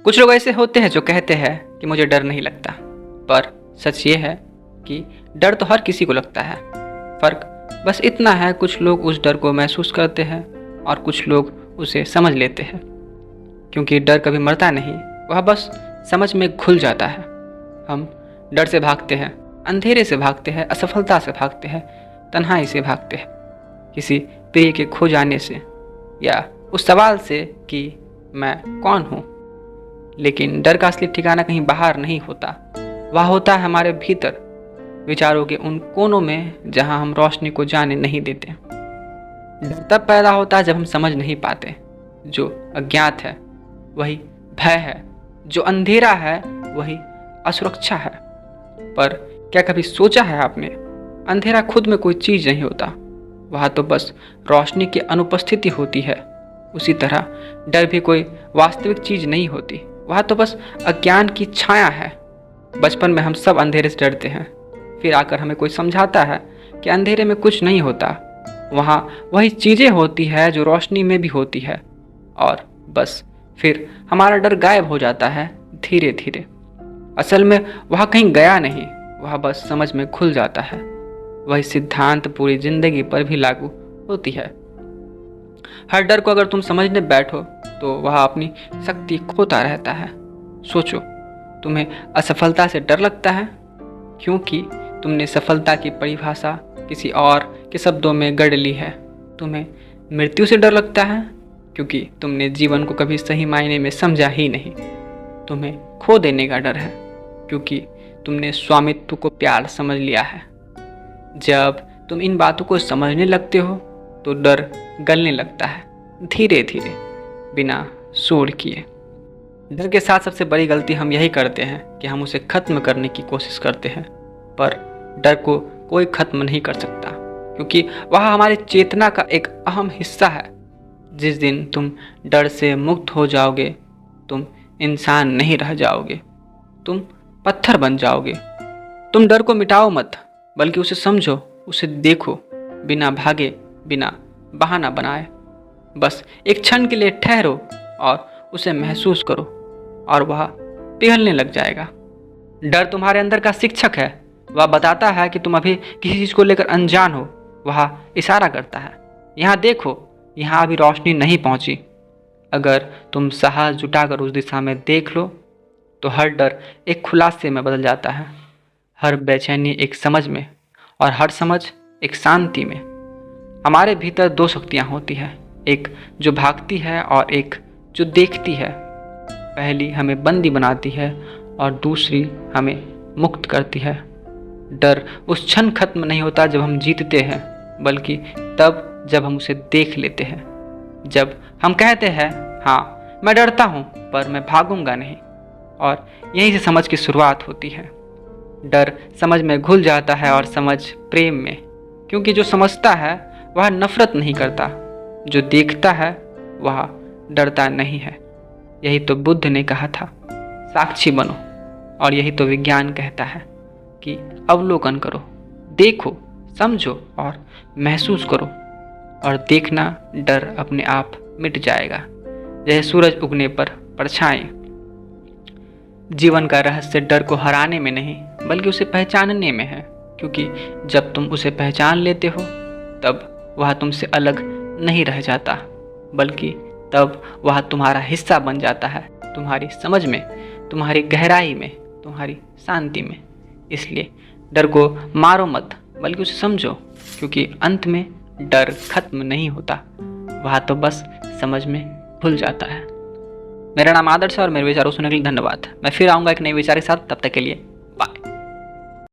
कुछ लोग ऐसे होते हैं जो कहते हैं कि मुझे डर नहीं लगता, पर सच ये है कि डर तो हर किसी को लगता है। फ़र्क बस इतना है, कुछ लोग उस डर को महसूस करते हैं और कुछ लोग उसे समझ लेते हैं। क्योंकि डर कभी मरता नहीं, वह बस समझ में घुल जाता है। हम डर से भागते हैं, अंधेरे से भागते हैं, असफलता से भागते हैं, तन्हाई से भागते हैं, किसी प्रिय के खो जाने से या उस सवाल से कि मैं कौन हूँ। लेकिन डर का असली ठिकाना कहीं बाहर नहीं होता, वह होता है हमारे भीतर, विचारों के उन कोनों में जहाँ हम रोशनी को जाने नहीं देते। डर तब पैदा होता है जब हम समझ नहीं पाते। जो अज्ञात है वही भय है, जो अंधेरा है वही असुरक्षा है। पर क्या कभी सोचा है आपने, अंधेरा खुद में कोई चीज़ नहीं होता, वह तो बस रोशनी की अनुपस्थिति होती है। उसी तरह डर भी कोई वास्तविक चीज़ नहीं होती, वह तो बस अज्ञान की छाया है। बचपन में हम सब अंधेरे से डरते हैं, फिर आकर हमें कोई समझाता है कि अंधेरे में कुछ नहीं होता, वहाँ वही चीज़ें होती है जो रोशनी में भी होती है, और बस फिर हमारा डर गायब हो जाता है धीरे धीरे। असल में वह कहीं गया नहीं, वह बस समझ में खुल जाता है। वही सिद्धांत पूरी जिंदगी पर भी लागू होती है। हर डर को अगर तुम समझने बैठो तो वह अपनी शक्ति खोता रहता है। सोचो, तुम्हें असफलता से डर लगता है क्योंकि तुमने सफलता की परिभाषा किसी और के शब्दों में गढ़ ली है। तुम्हें मृत्यु से डर लगता है क्योंकि तुमने जीवन को कभी सही मायने में समझा ही नहीं। तुम्हें खो देने का डर है क्योंकि तुमने स्वामित्व को प्यार समझ लिया है। जब तुम इन बातों को समझने लगते हो तो डर गलने लगता है धीरे धीरे, बिना शोर किए। डर के साथ सबसे बड़ी गलती हम यही करते हैं कि हम उसे खत्म करने की कोशिश करते हैं, पर डर को कोई खत्म नहीं कर सकता क्योंकि वह हमारी चेतना का एक अहम हिस्सा है। जिस दिन तुम डर से मुक्त हो जाओगे, तुम इंसान नहीं रह जाओगे, तुम पत्थर बन जाओगे। तुम डर को मिटाओ मत, बल्कि उसे समझो, उसे देखो, बिना भागे, बिना बहाना बनाए। बस एक क्षण के लिए ठहरो और उसे महसूस करो और वह पिघलने लग जाएगा। डर तुम्हारे अंदर का शिक्षक है, वह बताता है कि तुम अभी किसी चीज़ को लेकर अनजान हो। वह इशारा करता है, यहाँ देखो, यहाँ अभी रोशनी नहीं पहुँची। अगर तुम साहस जुटाकर उस दिशा में देख लो तो हर डर एक खुलासे में बदल जाता है, हर बेचैनी एक समझ में, और हर समझ एक शांति में। हमारे भीतर दो शक्तियाँ होती हैं, एक जो भागती है और एक जो देखती है। पहली हमें बंदी बनाती है और दूसरी हमें मुक्त करती है। डर उस क्षण खत्म नहीं होता जब हम जीतते हैं, बल्कि तब जब हम उसे देख लेते हैं। जब हम कहते हैं, हाँ मैं डरता हूँ पर मैं भागूंगा नहीं, और यहीं से समझ की शुरुआत होती है। डर समझ में घुल जाता है और समझ प्रेम में, क्योंकि जो समझता है वह नफरत नहीं करता, जो देखता है वह डरता नहीं है। यही तो बुद्ध ने कहा था, साक्षी बनो, और यही तो विज्ञान कहता है कि अवलोकन करो, देखो, समझो और महसूस करो, और देखना डर अपने आप मिट जाएगा जैसे सूरज उगने पर परछाई। जीवन का रहस्य डर को हराने में नहीं बल्कि उसे पहचानने में है, क्योंकि जब तुम उसे पहचान लेते हो तब वह तुमसे अलग नहीं रह जाता, बल्कि तब वह तुम्हारा हिस्सा बन जाता है, तुम्हारी समझ में, तुम्हारी गहराई में, तुम्हारी शांति में। इसलिए डर को मारो मत, बल्कि उसे समझो, क्योंकि अंत में डर खत्म नहीं होता, वह तो बस समझ में भूल जाता है। मेरा नाम आदर्श है और मेरे विचारों सुनने के लिए धन्यवाद। मैं फिर आऊँगा एक नए विचार के साथ, तब तक के लिए